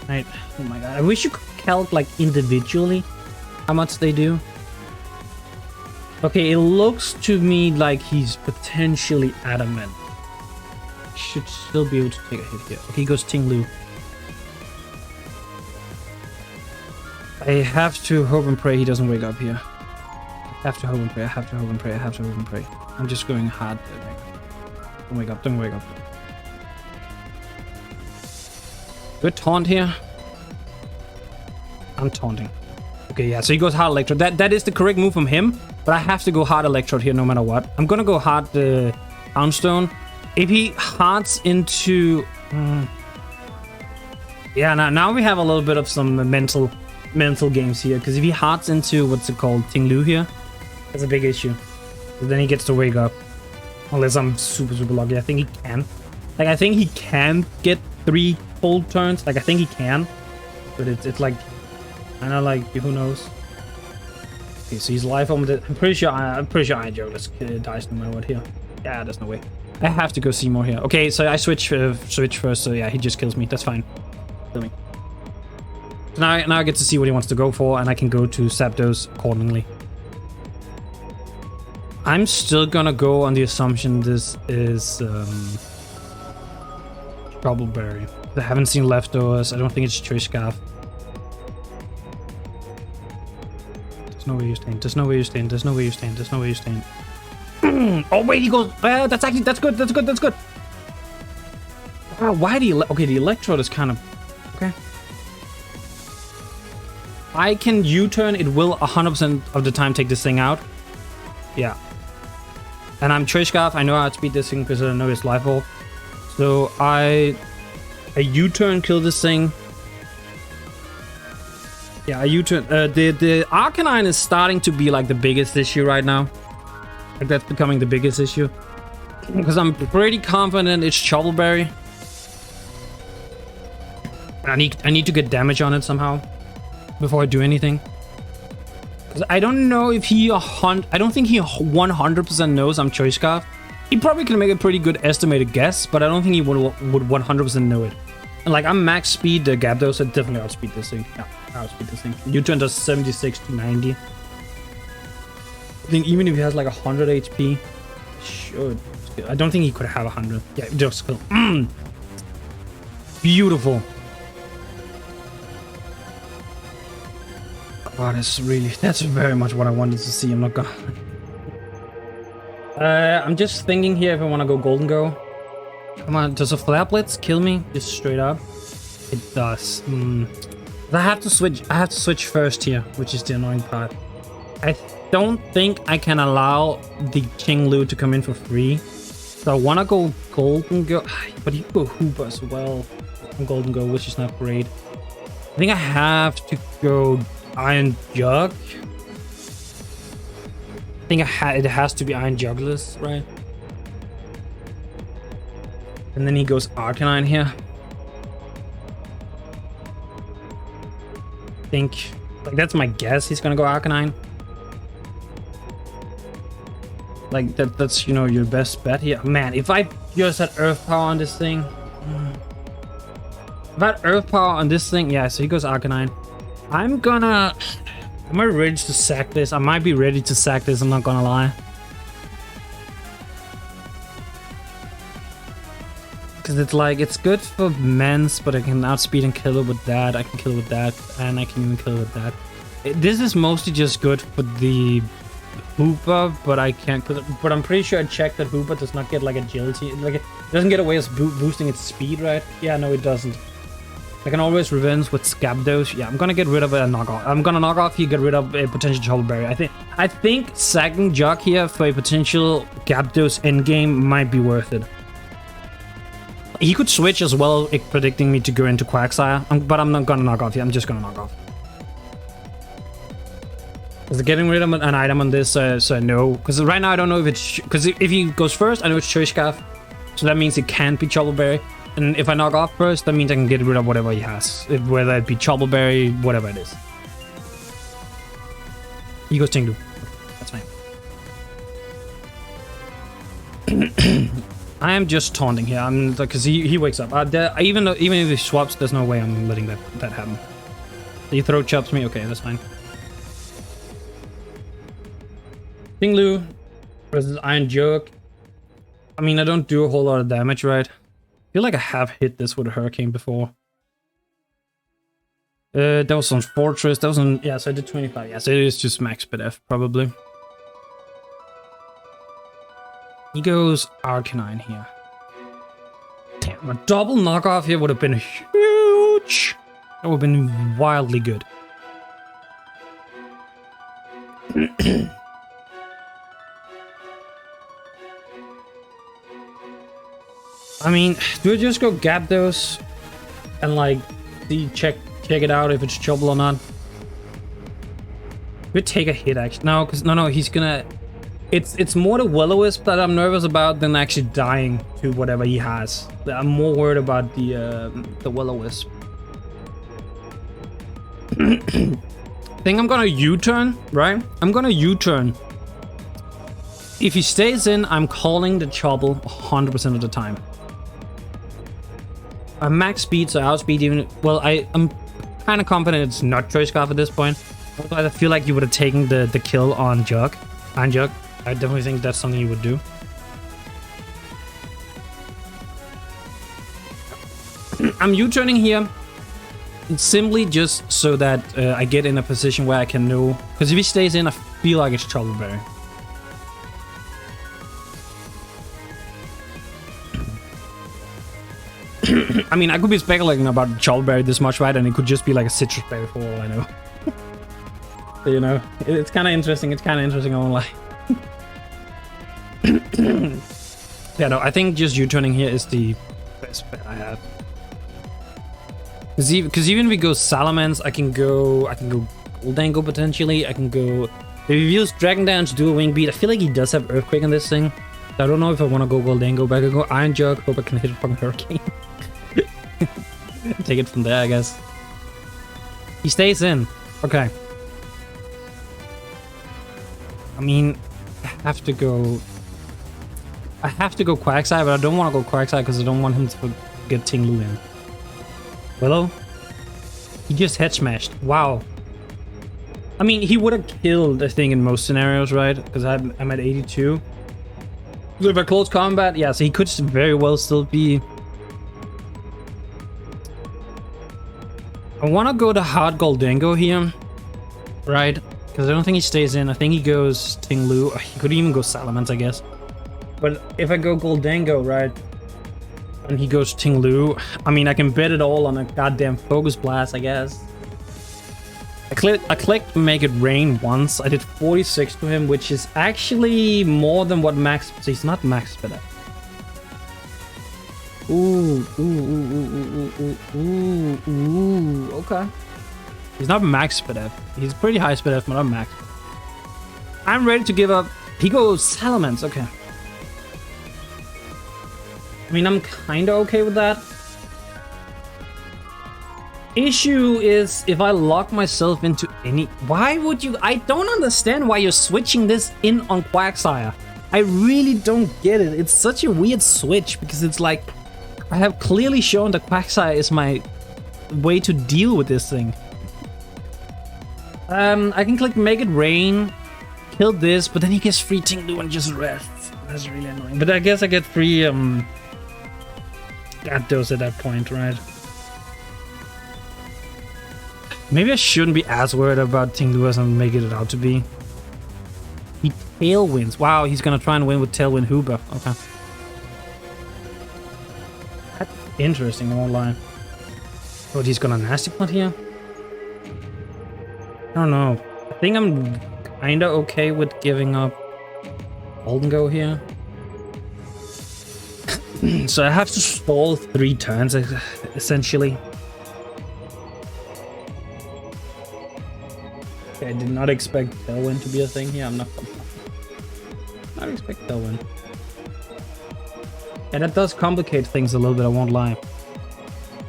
Right. Oh my god. I wish you could calc like individually how much they do. Okay, it looks to me like he's potentially adamant. Should still be able to take a hit here. Okay, he goes Ting-Lu. I have to hope and pray he doesn't wake up here. I have to hope and pray. I'm just going hard. Don't wake up. Good taunt here. I'm taunting. Okay, yeah, so he goes hard Electrode. That is the correct move from him, but I have to go hard Electrode here no matter what. I'm gonna go hard Houndstone. If he hearts into... yeah, now we have a little bit of some mental games here. Because if he hearts into, what's it called, Ting-Lu here, that's a big issue. But then he gets to wake up. Unless I'm super lucky. I think he can. Like, I think he can get 3 full turns. Like, I think he can. But it's like... I know, like, who knows? Okay, so he's live on it. I'm pretty sure Iron Juggler dies no matter what here. Yeah, there's no way. I have to go see more here. Okay, so I switch first, so yeah, he just kills me. That's fine. Kill me. So now I get to see what he wants to go for, and I can go to Zapdos accordingly. I'm still gonna go on the assumption this is Troubleberry. I haven't seen leftovers. I don't think it's Choice Scarf. There's no way you stand. Oh wait, he goes. That's good. Wow, why the Electrode is kind of okay. I can U-turn. It will 100% of the time take this thing out. Yeah. And I'm Choice Scarf. I know how to speed this thing because I know it's life orb. So I U-turn, kill this thing. Yeah, I U-turn. The Arcanine is starting to be like the biggest issue right now. Like, that's becoming the biggest issue. Because I'm pretty confident it's Troubleberry. I need to get damage on it somehow before I do anything. Because I don't know if I don't think he 100% knows I'm Choice Scarf. He probably can make a pretty good estimated guess, but I don't think he would 100% know it. And like, I'm max speed the Gyarados, so definitely outspeed this thing. Yeah, outspeed this thing. U-turn does 76 to 90. I think even if he has like 100 HP, should. I don't think he could have 100. Yeah, just kill. Beautiful. Wow, that's very much what I wanted to see. I'm not gonna. I'm just thinking here if I want to go Golden Go. Come on, does a Flare Blitz kill me? Just straight up. It does. I have to switch first here, which is the annoying part. I don't think I can allow the Ting-Lu to come in for free. So I want to go Golden Go, but you go Hooper as well on Golden Go, which is not great. I think I have to go Iron Jug. I think it has to be Iron Jugless, right? And then he goes Arcanine here. I think, like, that's my guess. He's gonna go Arcanine. Like, that's, you know, your best bet here. Man, if I just had Earth Power on this thing... If I had Earth Power on this thing... Yeah, so he goes Arcanine. Am I ready to sack this? I might be ready to sack this, I'm not gonna lie. Because it's like, it's good for Mens, but I can outspeed and kill it with that. I can kill it with that, and I can even kill it with that. This is mostly just good for the Hooper, but I can't kill it. But I'm pretty sure I checked that Hooper does not get like agility. Like, it doesn't get away as boosting its speed, right? Yeah, no, it doesn't. I can always revenge with Scabdos. Yeah, I'm gonna get rid of a knockoff. I'm gonna knock off here, get rid of a potential Trouble Berry. I think sacking Jug here for a potential Gapdos endgame might be worth it. He could switch as well, predicting me to go into Quagsire, but I'm not gonna knock off here. I'm just gonna knock off. Is getting rid of an item on this, so no. Because right now I don't know if it's... Because if he goes first, I know it's Choice Scarf. So that means it can't be Trouble Berry. And if I knock off first, that means I can get rid of whatever he has. Whether it be Trouble Berry, whatever it is. He goes Ting-Lu. That's fine. I am just taunting here. I'm because he wakes up. Even if he swaps, there's no way I'm letting that happen. He throat chops me. Okay, that's fine. Ting-Lu versus Iron Joke. I mean, I don't do a whole lot of damage, right? I feel like I have hit this with a Hurricane before. That was on Fortress. That was on... Yeah, so I did 25. Yeah, so it is just max PDF, probably. He goes Arcanine here. Damn, a double knockoff here would have been huge. That would have been wildly good. I mean, do I just go Gapdos and like check it out if it's trouble or not? We take a hit actually. No, because no, he's gonna. It's more the Will-O-Wisp that I'm nervous about than actually dying to whatever he has. I'm more worried about the Will-O-Wisp. I think I'm gonna U-turn, right? I'm gonna U-turn. If he stays in, I'm calling the trouble 100% of the time. I'm max speed, so I outspeed even... Well, I'm kind of confident it's not Choice Scarf at this point. Although I feel like you would have taken the kill on Jug. On Jug. I definitely think that's something you would do. I'm U-turning here. Simply just so that I get in a position where I can know... Because if he stays in, I feel like it's Trouble Berry. I mean, I could be speculating about Trouble Berry this much, right? And it could just be like a Citrus Berry for all I know. So, you know, it's kind of interesting. It's kind of interesting, I won't lie. Yeah, no, I think just U-turning here is the best bet I have. Because even if we go Salamence, I can go Goldango potentially. I can go... If he use Dragon Dance, do a Wing Beat. I feel like he does have Earthquake on this thing. I don't know if I want to go Goldango, but I can go Iron Jug. Hope I can hit a fucking Hurricane. Take it from there, I guess. He stays in. Okay. I mean, I have to go Quagsire, but I don't want to go Quagsire because I don't want him to get Ting-Lu in. Willow? He just head smashed. Wow. I mean, he would have killed the thing in most scenarios, right? Because I'm at 82. So if I close combat, yeah, so he could very well still be... I want to go to hard Goldango here, right? Because I don't think he stays in. I think he goes Ting-Lu. He could even go Salamence, I guess. But if I go Goldango, right? And he goes Ting-Lu. I mean, I can bet it all on a goddamn Focus Blast, I guess. I clicked Make It Rain once. I did 46 to him, which is actually more than what max... So he's not max for that. Ooh. Okay. He's not max speed F. He's pretty high speed F, but not max. I'm ready to give up. He goes Salamence. Okay. I mean, I'm kind of okay with that. Issue is if I lock myself into any... Why would you... I don't understand why you're switching this in on Quagsire. I really don't get it. It's such a weird switch because it's like I have clearly shown that Quagsire is my way to deal with this thing. I can click make it rain, kill this, but then he gets free Ting-Lu and just rests. That's really annoying. But I guess I get free Gyarados at that point, right? Maybe I shouldn't be as worried about Ting-Lu as I'm making it out to be. He tailwinds. Wow, he's gonna try and win with Tailwind Hooper. Okay. That's interesting, I won't lie. But he's gonna Nasty Plot here? I don't know. I think I'm kinda okay with giving up Golden Go here. So I have to stall 3 turns, essentially. Okay, I did not expect Tailwind to be a thing here. I'm not expect Tailwind. And that does complicate things a little bit, I won't lie.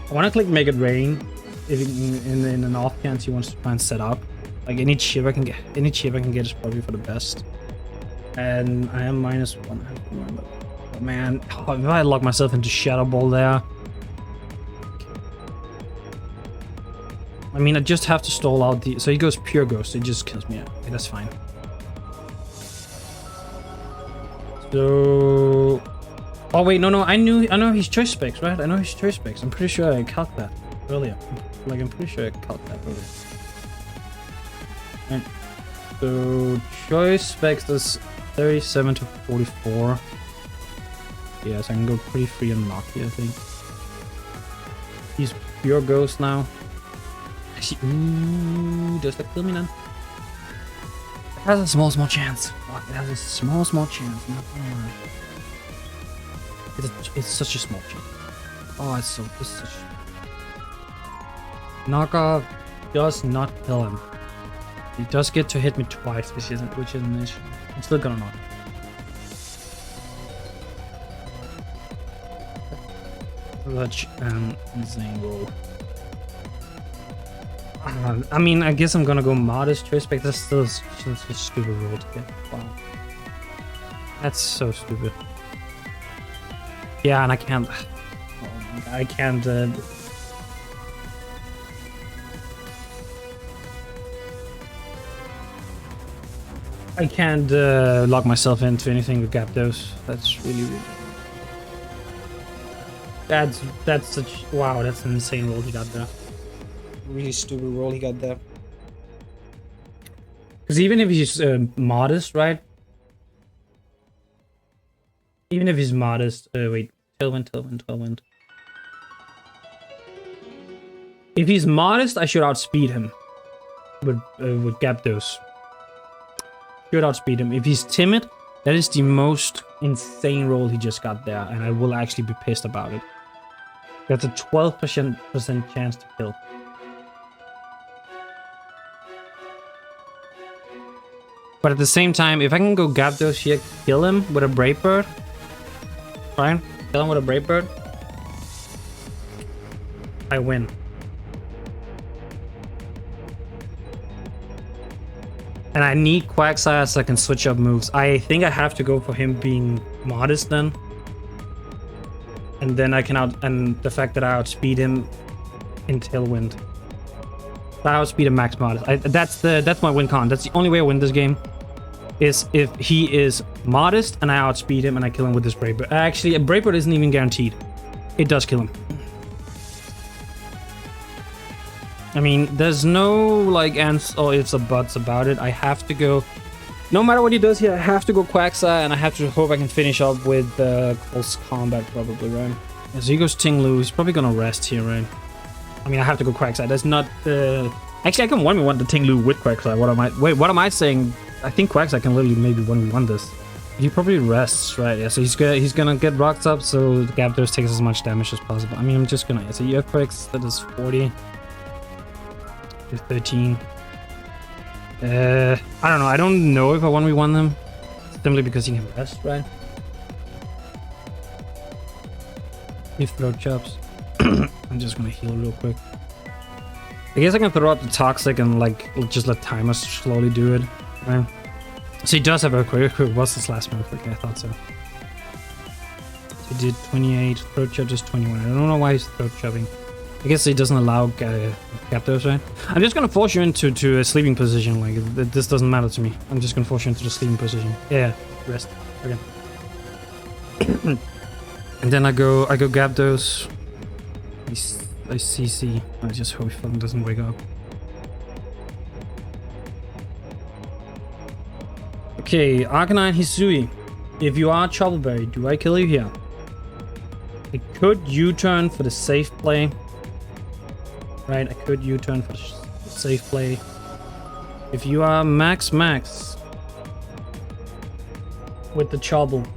I want to click Make It Rain if in an off chance he wants to try and set up. Like any chip I can get is probably for the best. And I am -1. I have to remember. Oh man, if I lock myself into Shadow Ball there. I mean, I just have to stall out the... So he goes Pure Ghost, it just kills me. Okay, that's fine. So... Oh wait, no, I know his choice specs, right? I know his choice specs. I'm pretty sure I calced that earlier. Like, I'm pretty sure I calced that earlier. Right. So, choice specs is 37 to 44. Yeah, so I can go pretty free and lucky, I think. He's Pure Ghost now. Actually, ooh, does that kill me then? It has a small chance. Fuck, it has a small chance. Not gonna lie. It's such a small chance. Oh, it's such. Knockoff does not kill him. He does get to hit me twice, which isn't an issue. I'm still gonna knock. Such an insane roll. I mean, I guess I'm gonna go Modest Choice Spec. That's still such a stupid roll to get. Wow. That's so stupid. Yeah, and I can't. I can't. I can't lock myself into anything with Gyarados. That's really weird. That's such. Wow, that's an insane roll he got there. Really stupid roll he got there. Because even if he's modest, right? Even if he's modest, wait, Tailwind. If he's modest, I should outspeed him with Gyarados. Should outspeed him. If he's timid, that is the most insane roll he just got there, and I will actually be pissed about it. That's a 12% chance to kill. But at the same time, if I can go Gyarados here, kill him with a Brave Bird. Fine. Kill him with a Brave Bird. I win. And I need Quagsire so I can switch up moves. I think I have to go for him being modest then. And then I can and the fact that I outspeed him in Tailwind. I outspeed him max modest. That's my win con. That's the only way I win this game. Is if he is modest and I outspeed him and I kill him with this Brave Bird. Actually, a Brave Bird isn't even guaranteed. It does kill him. I mean, there's no like ands or ifs or buts about it. I have to go. No matter what he does here, I have to go Quagsire and I have to hope I can finish up with Close Combat probably, right? Yeah, so he goes Ting-Lu. He's probably gonna rest here, right? I mean, I have to go Quagsire. That's not actually, I can 1v1 the Ting-Lu with Quagsire. What am I saying? I think Quagsire can literally maybe 1v1 this. He probably rests, right? Yeah, so he's gonna get rocked up, so the Gyarados takes as much damage as possible. I mean, I'm just gonna... So Earthquakes, that is 40. 13. I don't know. I don't know if I 1v1 them. Simply because he can rest, right? If throat chops. I'm just gonna heal real quick. I guess I can throw out the Toxic and like just let Timer slowly do it, right? So he does have Earthquake. What's his last move? Okay, I thought so. He did 28. Throat chop is 21. I don't know why he's throat chopping. I guess he doesn't allow Zapdos, right? I'm just gonna force you into a sleeping position. Like, this doesn't matter to me. I'm just gonna force you into the sleeping position. Yeah, rest. Okay. And then I go Zapdos. I CC. I just hope he fucking doesn't wake up. Okay, Arcanine Hisui. If you are Choppleberry, do I kill you here? I could U-turn for the safe play. Right, I could U-turn for the safe play. If you are max with the Chobble,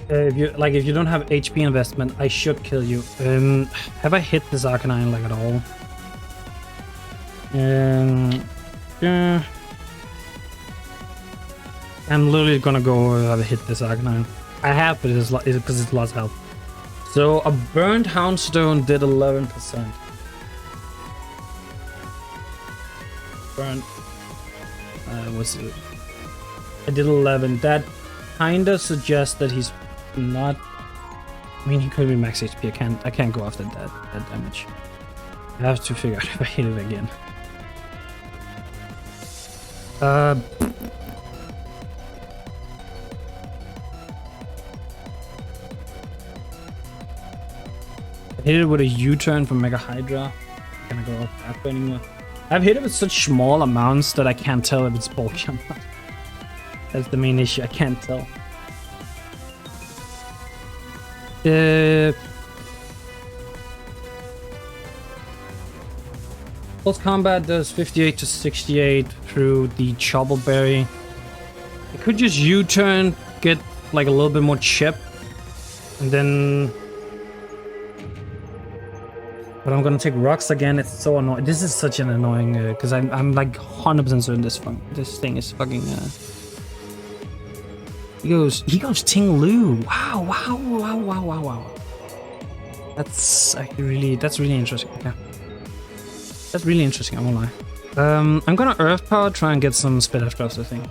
if you don't have HP investment, I should kill you. Have I hit this Arcanine like at all? Yeah. I'm literally gonna go hit this Arcanine. I have, but it's because it's lost health. So a burned Houndstone did 11%. Burnt. What's it? I did 11. That kinda suggests that he's not. I mean, he could be max HP. I can't go after that damage. I have to figure out if I hit it again. I hit it with a U-turn from Mega Hydra. I'm gonna go off that way anymore. I've hit it with such small amounts that I can't tell if it's bulky or not. That's the main issue. I can't tell. Close combat does 58 to 68 through the Choppleberry. I could just U-turn, get like a little bit more chip, and then. But I'm gonna take rocks again. It's so annoying. This is such an annoying because I'm like 100% certain this thing is fucking. He goes Ting-Lu. Wow. That's really interesting. Okay. That's really interesting. I won't lie. I'm gonna Earth Power, try and get some Spit F drops. I think.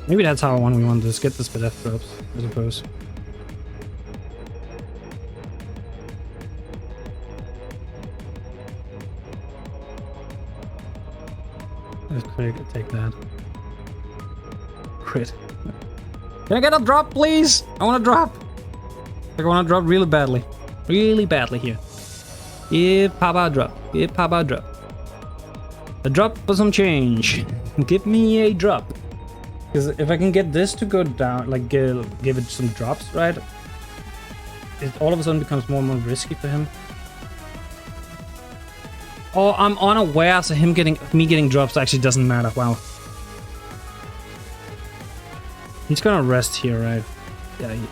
Maybe that's how we want to get the Spit F drops, I suppose. Let's take that. Crit. Can I get a drop, please? I want to drop. I want to drop really badly. Really badly here. Give Papa a drop. Give Papa a drop. A drop for some change. Give me a drop. Because if I can get this to go down, like give it some drops, right? It all of a sudden becomes more and more risky for him. Oh, I'm unaware, so me getting drops actually doesn't matter. Wow. He's gonna rest here, right? Yeah, he is.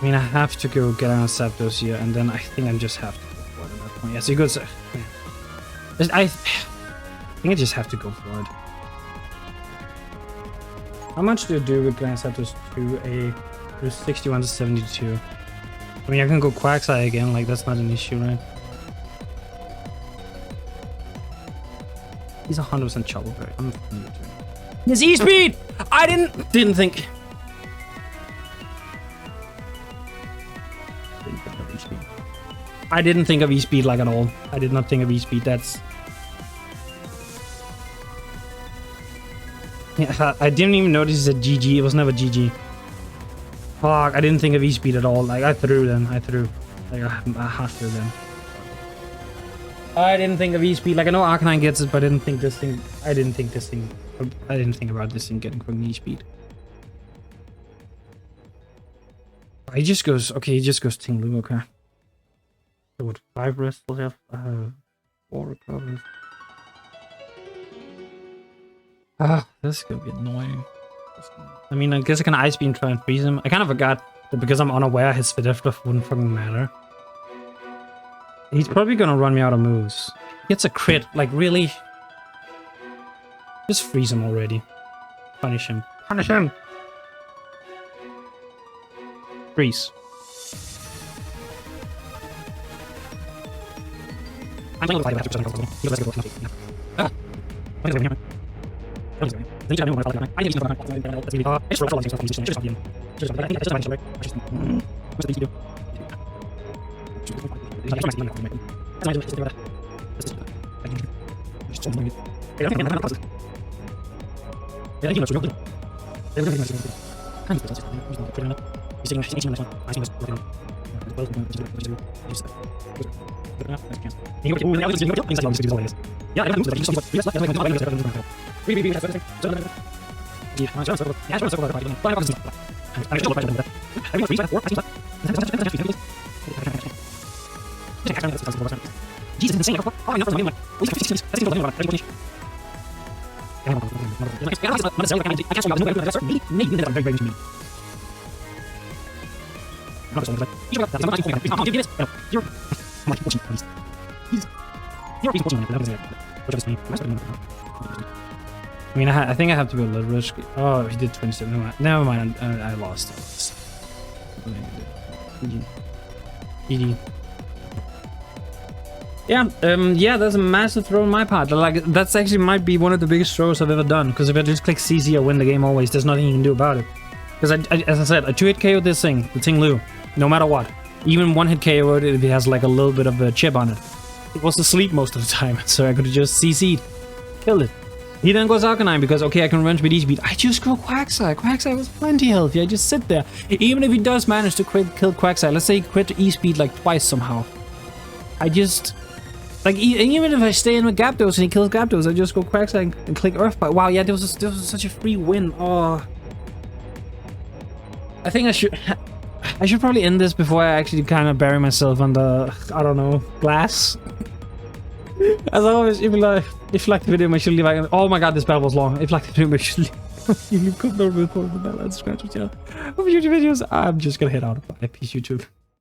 I mean, I have to go get on Zapdos here, and then I think I just have to go for it at that point. Yeah, so he goes. I think I just have to go for it. How much do you do with Grand Zapdos to 61 to 72? I mean, I can go Quagsire again, like, that's not an issue, right? He's 100% Choppleberry. I'm fucking U-turn. His E-Speed! I didn't think. I didn't think of E-Speed, like, at all. I did not think of E-Speed, that's... Yeah, I didn't even notice it GG, it was never GG. Fuck, I didn't think of E-Speed at all. Like, I threw then. Like, I have to then. I didn't think of E-Speed. Like, I know Arcanine gets it, but I didn't think this thing... I didn't think about this thing getting from E-Speed. He just goes... Okay, he just goes Ting-Lu, okay. So what, 5 rests will have? 4 recovers. This is gonna be annoying. I mean, I guess I can Ice Beam try and freeze him. I kind of forgot that because I'm unaware, his Spit F wouldn't fucking matter. He's probably gonna run me out of moves. He gets a crit, like really. Just freeze him already. Punish him. Punish him! Freeze. Jesus, insane. Oh, no, I mean, I think I have to be a little risky. Oh, he did 27. Never mind. I lost. ED. Yeah, that's a massive throw on my part. Like, that's actually might be one of the biggest throws I've ever done. Because if I just click CC, I win the game always. There's nothing you can do about it. Because as I said, I 2-hit KO'd this thing, the Ting-Lu, no matter what. Even 1-hit KO'd it if it has like a little bit of a chip on it. It was asleep most of the time, so I could have just CC'd. Killed it. He then goes Arcanine because, okay, I can revenge with E-Speed. I just go Quagsire. Quagsire was plenty healthy. I just sit there. Even if he does manage to kill Quagsire, let's say he crit E-Speed like twice somehow. I just... Like, even if I stay in with Gyarados and he kills Gyarados, I just go Quagsire and click Earthbite. Wow, yeah, this was such a free win. Oh. I think I should probably end this before I actually kind of bury myself under, I don't know, glass. As always, if you like the video, make sure to leave a like. Oh my god, this battle was long. If you like the video, make sure to leave a comment, report the bell, and subscribe to the channel. For future videos, I'm just gonna head out. Bye, peace, YouTube.